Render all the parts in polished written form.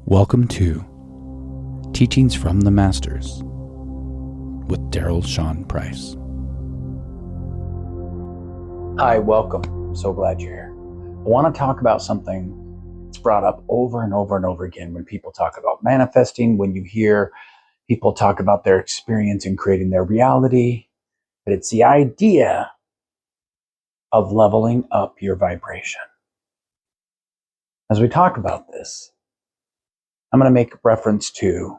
Welcome to Teachings from the Masters with Daryl Shaun Price. Hi, welcome. I'm so glad you're here. I want to talk about something that's brought up over and over and over again when people talk about manifesting, when you hear people talk about their experience in creating their reality, but it's the idea of leveling up your vibration. As we talk about this, I'm going to make reference to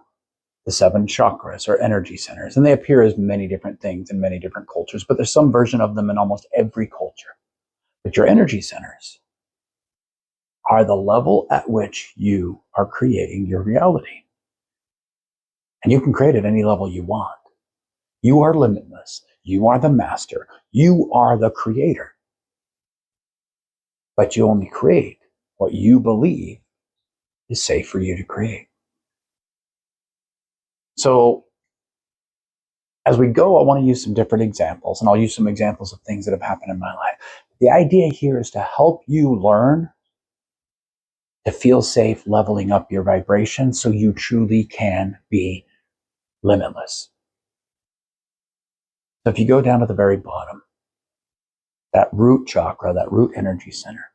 the 7 chakras or energy centers, and they appear as many different things in many different cultures, but there's some version of them in almost every culture. But your energy centers are the level at which you are creating your reality. And you can create at any level you want. You are limitless. You are the master. You are the creator. But you only create what you believe is safe for you to create. So as we go, I want to use some different examples, and I'll use some examples of things that have happened in my life. The idea here is to help you learn to feel safe leveling up your vibration so you truly can be limitless. So if you go down to the very bottom, that root chakra, that root energy center,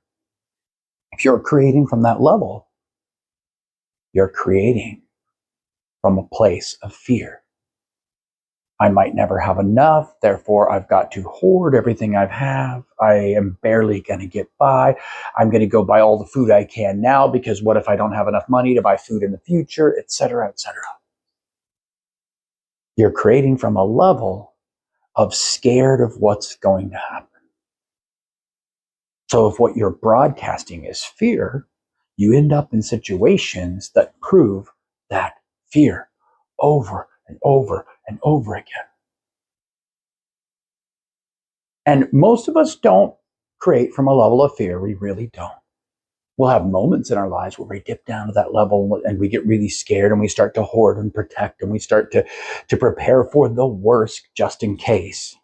if you're creating from that level, you're creating from a place of fear. I might never have enough, therefore I've got to hoard everything I have. I am barely going to get by. I'm going to go buy all the food I can now because what if I don't have enough money to buy food in the future, etc., etc. You're creating from a level of scared of what's going to happen. So if what you're broadcasting is fear, you end up in situations that prove that fear over and over and over again. And most of us don't create from a level of fear. We really don't. We'll have moments in our lives where we dip down to that level and we get really scared and we start to hoard and protect and we start to prepare for the worst just in case.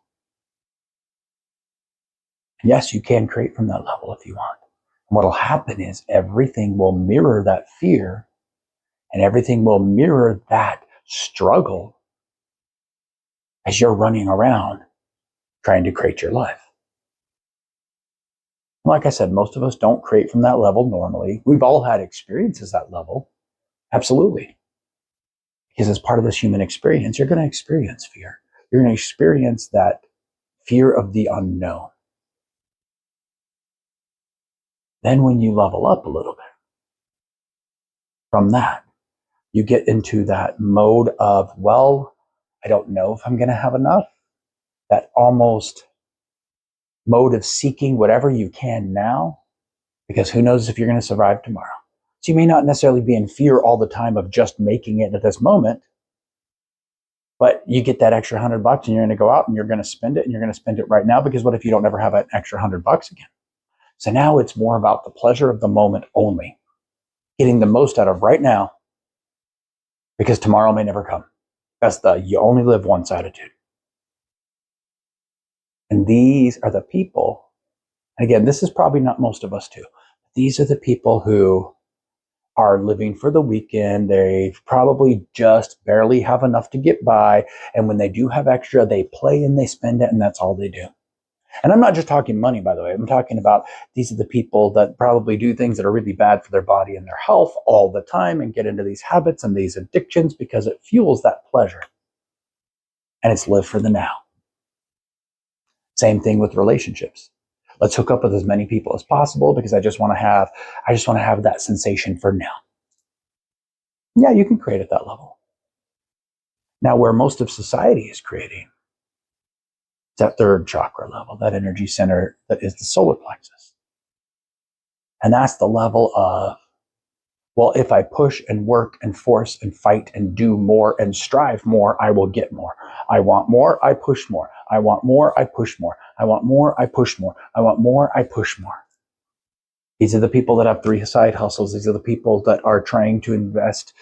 Yes, you can create from that level if you want. And what'll happen is everything will mirror that fear and everything will mirror that struggle as you're running around trying to create your life. Like I said, most of us don't create from that level normally. We've all had experiences at that level. Absolutely. Because as part of this human experience, you're going to experience fear. You're going to experience that fear of the unknown. Then when you level up a little bit from that, you get into that mode of, well, I don't know if I'm going to have enough. That almost mode of seeking whatever you can now, because who knows if you're going to survive tomorrow. So you may not necessarily be in fear all the time of just making it at this moment, but you get that extra $100 and you're going to go out and you're going to spend it and you're going to spend it right now, because what if you don't ever have an extra $100 again? So now it's more about the pleasure of the moment only, getting the most out of right now, because tomorrow may never come. That's the you only live once attitude. And these are the people, and again, this is probably not most of us too. These are the people who are living for the weekend. They probably just barely have enough to get by. And when they do have extra, they play and they spend it, and that's all they do. And I'm not just talking money, by the way. I'm talking about these are the people that probably do things that are really bad for their body and their health all the time and get into these habits and these addictions because it fuels that pleasure. And it's live for the now. Same thing with relationships. Let's hook up with as many people as possible because I just want to have that sensation for now. Yeah, you can create at that level. Now, where most of society is creating, that 3rd chakra level, that energy center that is the solar plexus. And that's the level of, well, if I push and work and force and fight and do more and strive more, I will get more. I want more, I push more. I want more, I push more. I want more, I push more. I want more, I push more. These are the people that have 3 side hustles. These are the people that are trying to invest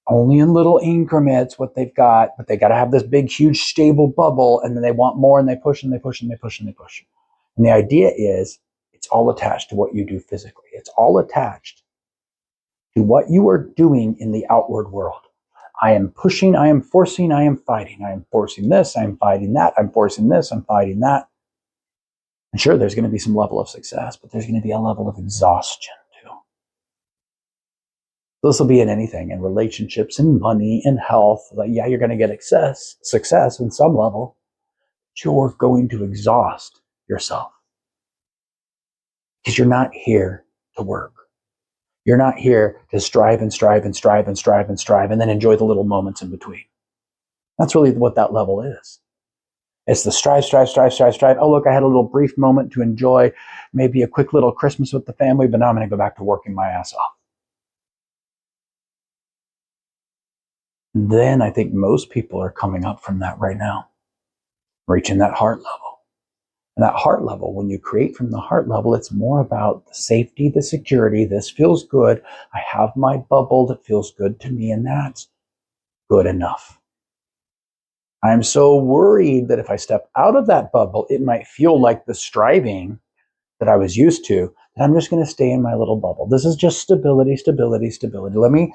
only in little increments what they've got, but they got to have this big, huge, stable bubble, and then they want more, and they push, and they push, and they push, and they push. And the idea is, it's all attached to what you do physically. It's all attached to what you are doing in the outward world. I am pushing, I am forcing, I am fighting. I am forcing this, I'm fighting that, I'm forcing this, I'm fighting that. And sure, there's going to be some level of success, but there's going to be a level of exhaustion too. This will be in anything, in relationships, in money, in health. Like, yeah, you're going to get success in some level, but you're going to exhaust yourself because you're not here to work. You're not here to strive and strive and strive and strive and strive and then enjoy the little moments in between. That's really what that level is. It's the strive, strive, strive, strive, strive. Oh, look, I had a little brief moment to enjoy maybe a quick little Christmas with the family, but now I'm going to go back to working my ass off. Then I think most people are coming up from that right now, reaching that heart level. And that heart level, when you create from the heart level, it's more about the safety, the security. This feels good. I have my bubble that feels good to me, and that's good enough. I'm so worried that if I step out of that bubble, it might feel like the striving that I was used to, that I'm just going to stay in my little bubble. This is just stability, stability, stability. Let me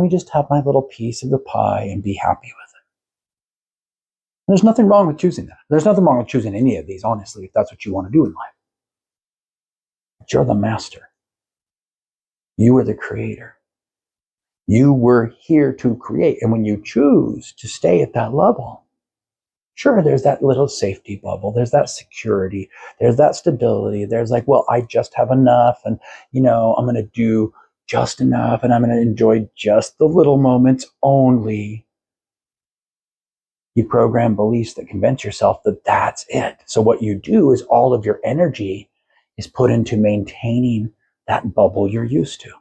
just have my little piece of the pie and be happy with it. There's nothing wrong with choosing that. There's nothing wrong with choosing any of these, honestly, if that's what you want to do in life. But you're the master. You are the creator. You were here to create. And when you choose to stay at that level, sure, there's that little safety bubble. There's that security. There's that stability. There's like, well, I just have enough. And, I'm going to do just enough. And I'm going to enjoy just the little moments only. You program beliefs that convince yourself that that's it. So what you do is all of your energy is put into maintaining that bubble you're used to.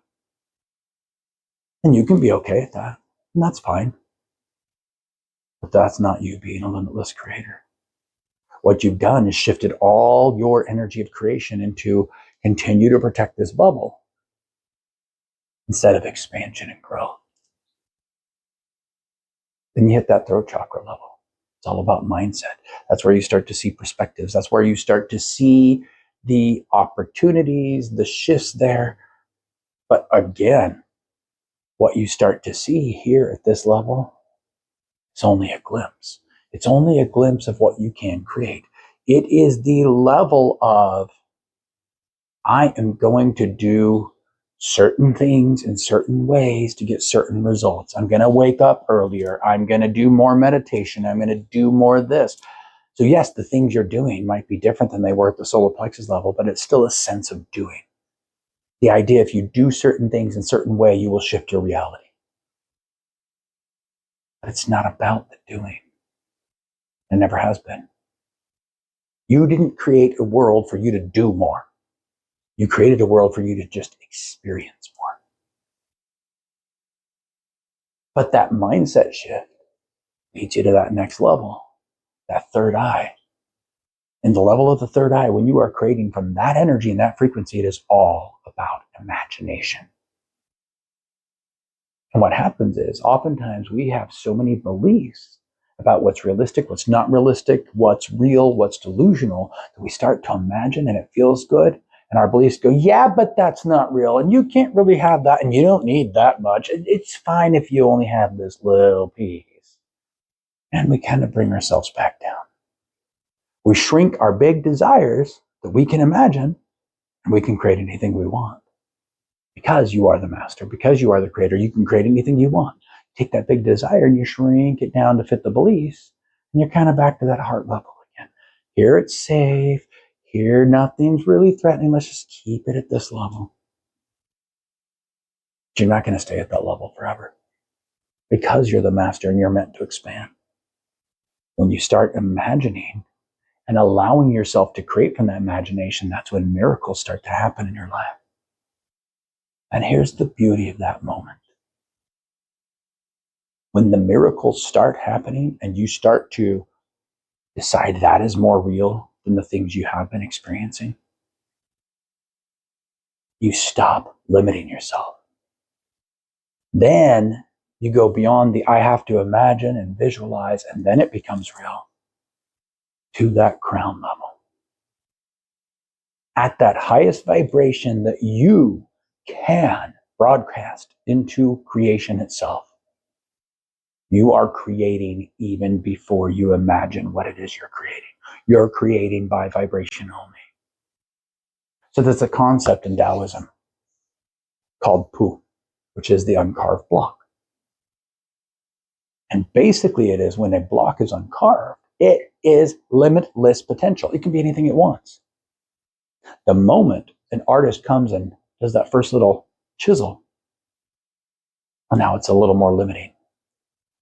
And you can be okay at that. And that's fine. But that's not you being a limitless creator. What you've done is shifted all your energy of creation into continue to protect this bubble instead of expansion and growth. Then you hit that throat chakra level. It's all about mindset. That's where you start to see perspectives. That's where you start to see the opportunities, the shifts there. But again, what you start to see here at this level, it's only a glimpse. It's only a glimpse of what you can create. It is the level of, I am going to do certain things in certain ways to get certain results. I'm going to wake up earlier. I'm going to do more meditation. I'm going to do more of this. So yes, the things you're doing might be different than they were at the solar plexus level, but it's still a sense of doing. The idea, if you do certain things in a certain way, you will shift your reality. But it's not about the doing. It never has been. You didn't create a world for you to do more. You created a world for you to just experience more. But that mindset shift leads you to that next level, that third eye. And the level of the third eye, when you are creating from that energy and that frequency, it is all about imagination. And what happens is, oftentimes we have so many beliefs about what's realistic, what's not realistic, what's real, what's delusional, that we start to imagine and it feels good. And our beliefs go, yeah, but that's not real. And you can't really have that. And you don't need that much. It's fine if you only have this little piece. And we kind of bring ourselves back down. We shrink our big desires that we can imagine, and we can create anything we want. Because you are the master, because you are the creator, you can create anything you want. Take that big desire and you shrink it down to fit the beliefs, and you're kind of back to that heart level again. Here it's safe. Here nothing's really threatening. Let's just keep it at this level. But you're not going to stay at that level forever because you're the master and you're meant to expand. When you start imagining and allowing yourself to create from that imagination, that's when miracles start to happen in your life. And here's the beauty of that moment. When the miracles start happening and you start to decide that is more real than the things you have been experiencing, you stop limiting yourself. Then you go beyond the I have to imagine and visualize, and then it becomes real to that crown level. At that highest vibration that you can broadcast into creation itself. You are creating even before you imagine what it is you're creating. You're creating by vibration only. So there's a concept in Taoism called Pu, which is the uncarved block. And basically it is when a block is uncarved, it is limitless potential. It can be anything it wants. The moment an artist comes and does that first little chisel, well, now it's a little more limiting.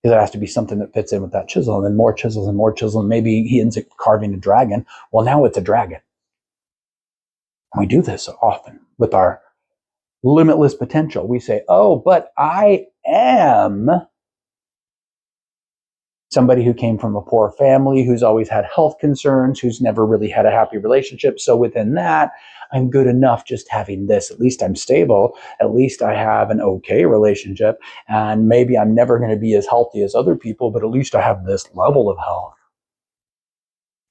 Because it has to be something that fits in with that chisel, and then more chisels and more chisels, and maybe he ends up carving a dragon. Well, now it's a dragon. And we do this so often with our limitless potential. We say, oh, but I am somebody who came from a poor family, who's always had health concerns, who's never really had a happy relationship. So within that, I'm good enough just having this. At least I'm stable. At least I have an okay relationship. And maybe I'm never going to be as healthy as other people, but at least I have this level of health.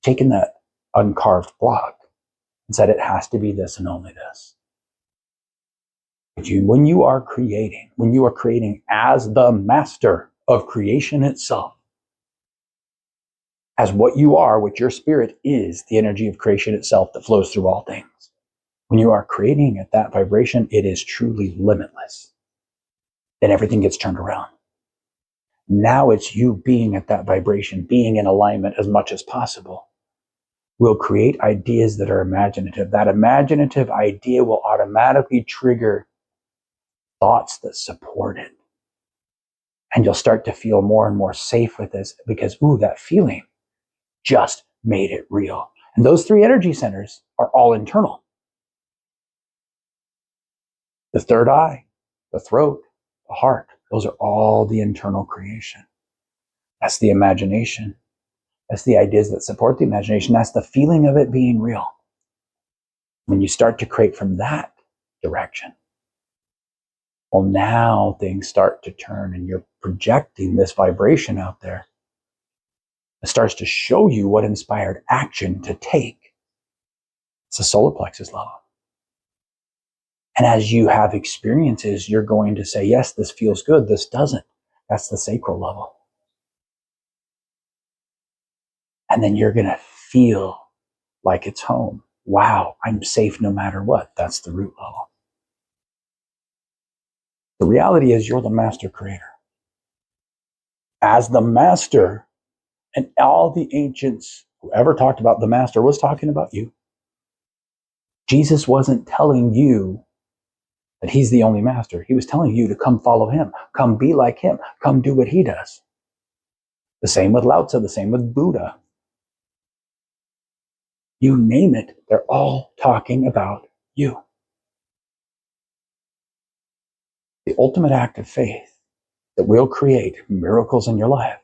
Taking that uncarved block and said it has to be this and only this. But when you are creating as the master of creation itself, as what you are, what your spirit is, the energy of creation itself that flows through all things. When you are creating at that vibration, it is truly limitless. Then everything gets turned around. Now it's you being at that vibration, being in alignment as much as possible. Will create ideas that are imaginative. That imaginative idea will automatically trigger thoughts that support it. And you'll start to feel more and more safe with this because, that feeling just made it real. And those three energy centers are all internal. The third eye, the throat, the heart, those are all the internal creation. That's the imagination. That's the ideas that support the imagination. That's the feeling of it being real. When you start to create from that direction, well, now things start to turn and you're projecting this vibration out there. It starts to show you what inspired action to take. It's the solar plexus level. And as you have experiences, you're going to say, yes, this feels good, this doesn't. That's the sacral level. And then you're going to feel like it's home. Wow, I'm safe no matter what. That's the root level. The reality is you're the master creator. As the master, and all the ancients who ever talked about the master was talking about you. Jesus wasn't telling you that he's the only master. He was telling you to come follow him, come be like him, come do what he does. The same with Lao Tzu, the same with Buddha. You name it, they're all talking about you. The ultimate act of faith that will create miracles in your life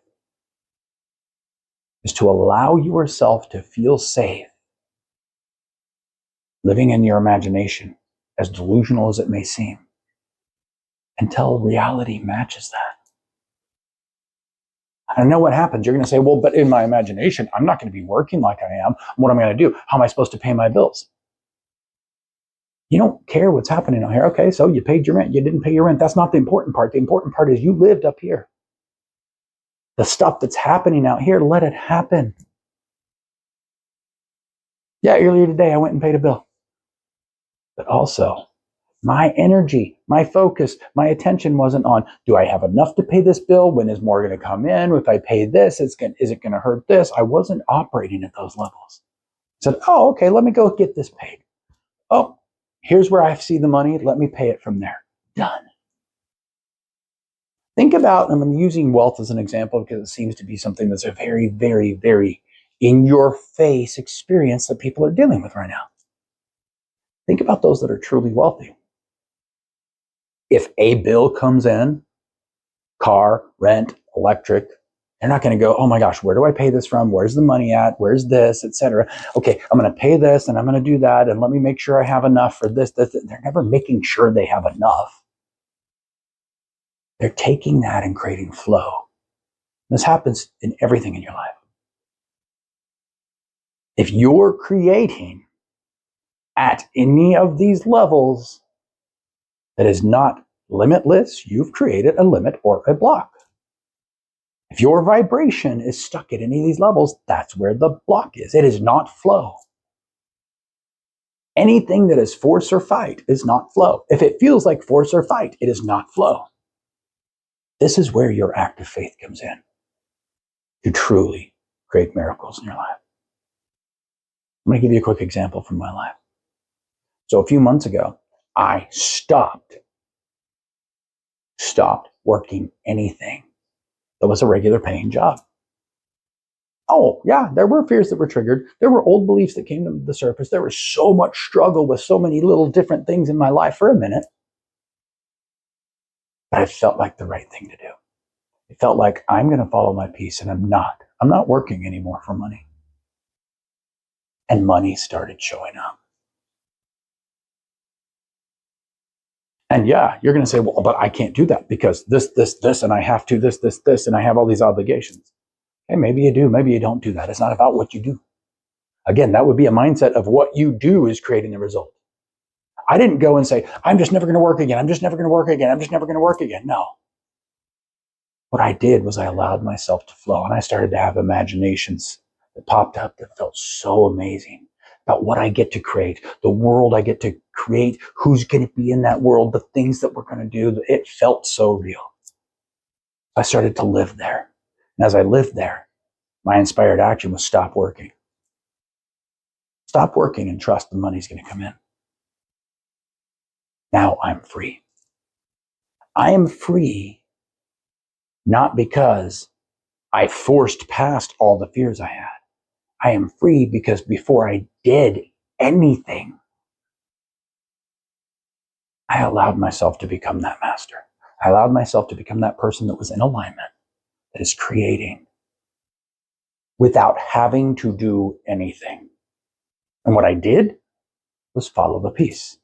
is to allow yourself to feel safe living in your imagination, as delusional as it may seem, until reality matches that. I know what happens. You're going to say, well, but in my imagination, I'm not going to be working like I am. What am I going to do? How am I supposed to pay my bills? You don't care what's happening out here. Okay, so you paid your rent. You didn't pay your rent. That's not the important part. The important part is you lived up here. The stuff that's happening out here, let it happen. Yeah, earlier today, I went and paid a bill. But also, my energy, my focus, my attention wasn't on, do I have enough to pay this bill? When is more going to come in? If I pay this, is it going to hurt this? I wasn't operating at those levels. I said, oh, okay, let me go get this paid. Oh, here's where I see the money. Let me pay it from there. Done. Think about, I'm using wealth as an example because it seems to be something that's a very, very, very in your face experience that people are dealing with right now. Think about those that are truly wealthy. If a bill comes in, car, rent, electric, they're not going to go, oh my gosh, where do I pay this from? Where's the money at? Where's this, etc. Okay, I'm going to pay this and I'm going to do that and let me make sure I have enough for this. They're never making sure they have enough. They're taking that and creating flow. This happens in everything in your life. If you're creating at any of these levels that is not limitless, you've created a limit or a block. If your vibration is stuck at any of these levels, that's where the block is. It is not flow. Anything that is force or fight is not flow. If it feels like force or fight, it is not flow. This is where your act of faith comes in to truly create miracles in your life. I'm going to give you a quick example from my life. So a few months ago, I stopped working anything that was a regular paying job. Oh, yeah, there were fears that were triggered. There were old beliefs that came to the surface. There was so much struggle with so many little different things in my life for a minute. But it felt like the right thing to do. It felt like I'm going to follow my peace, and I'm not. I'm not working anymore for money. And money started showing up. And yeah, you're going to say, well, but I can't do that because this, and I have to this, and I have all these obligations. Okay, maybe you do, maybe you don't do that. It's not about what you do. Again, that would be a mindset of what you do is creating the result. I didn't go and say, I'm just never going to work again. I'm just never going to work again. I'm just never going to work again. No. What I did was I allowed myself to flow, and I started to have imaginations that popped up that felt so amazing about what I get to create, the world I get to create, who's going to be in that world, the things that we're going to do. It felt so real. I started to live there. And as I lived there, my inspired action was stop working. Stop working and trust the money's going to come in. Now I'm free. I am free not because I forced past all the fears I had. I am free because before I did anything, I allowed myself to become that master. I allowed myself to become that person that was in alignment, that is creating without having to do anything. And what I did was follow the peace.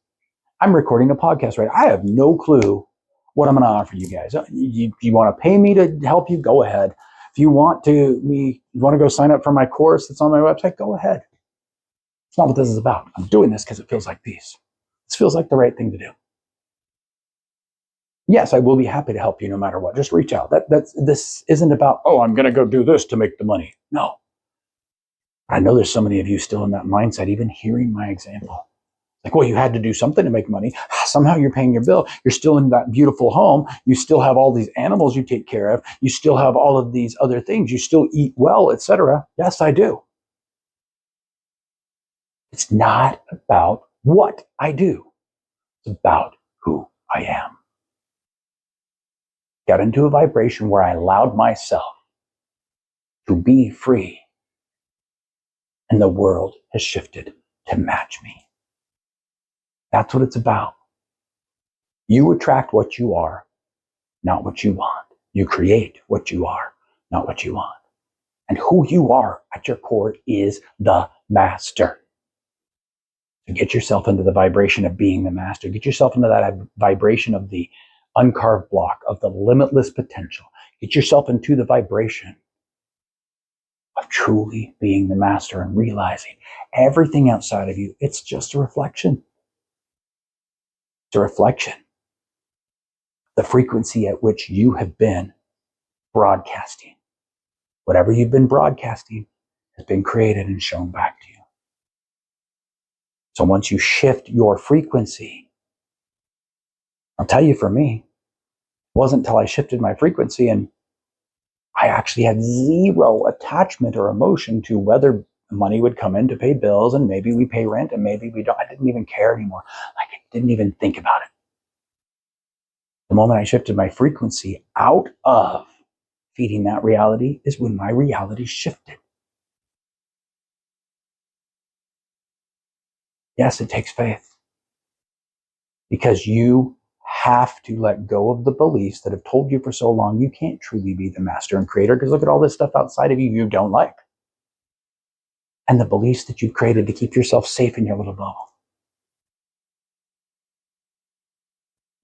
I'm recording a podcast, right? I have no clue what I'm going to offer you guys. You want to pay me to help you? Go ahead. If you want to go sign up for my course that's on my website, go ahead. It's not what this is about. I'm doing this because it feels like peace. This feels like the right thing to do. Yes, I will be happy to help you no matter what. Just reach out. This isn't about, oh, I'm going to go do this to make the money. No. I know there's so many of you still in that mindset, even hearing my example. Like, well, you had to do something to make money. Somehow you're paying your bill. You're still in that beautiful home. You still have all these animals you take care of. You still have all of these other things. You still eat well, etc. Yes, I do. It's not about what I do. It's about who I am. Got into a vibration where I allowed myself to be free, and the world has shifted to match me. That's what it's about. You attract what you are, not what you want. You create what you are, not what you want. And who you are at your core is the master. So get yourself into the vibration of being the master. Get yourself into that vibration of the uncarved block, of the limitless potential. Get yourself into the vibration of truly being the master and realizing everything outside of you, it's just a reflection. It's a reflection. The frequency at which you have been broadcasting. Whatever you've been broadcasting has been created and shown back to you. So once you shift your frequency, I'll tell you, for me, it wasn't until I shifted my frequency and I actually had zero attachment or emotion to whether money would come in to pay bills, and maybe we pay rent and maybe we don't. I didn't even care anymore. Like, I didn't even think about it. The moment I shifted my frequency out of feeding that reality is when my reality shifted. Yes, it takes faith, because you have to let go of the beliefs that have told you for so long you can't truly be the master and creator, because look at all this stuff outside of you you don't like. And the beliefs that you've created to keep yourself safe in your little bubble.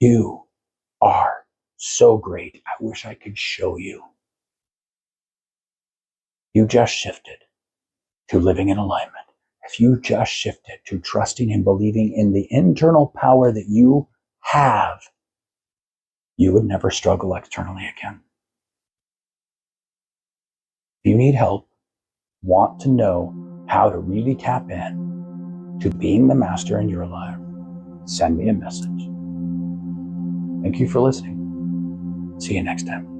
You are so great. I wish I could show you. You just shifted to living in alignment. If you just shifted to trusting and believing in the internal power that you have you would never struggle externally again. If you need help, want to know how to really tap in to being the master in your life, send me a message. Thank you for listening. See you next time.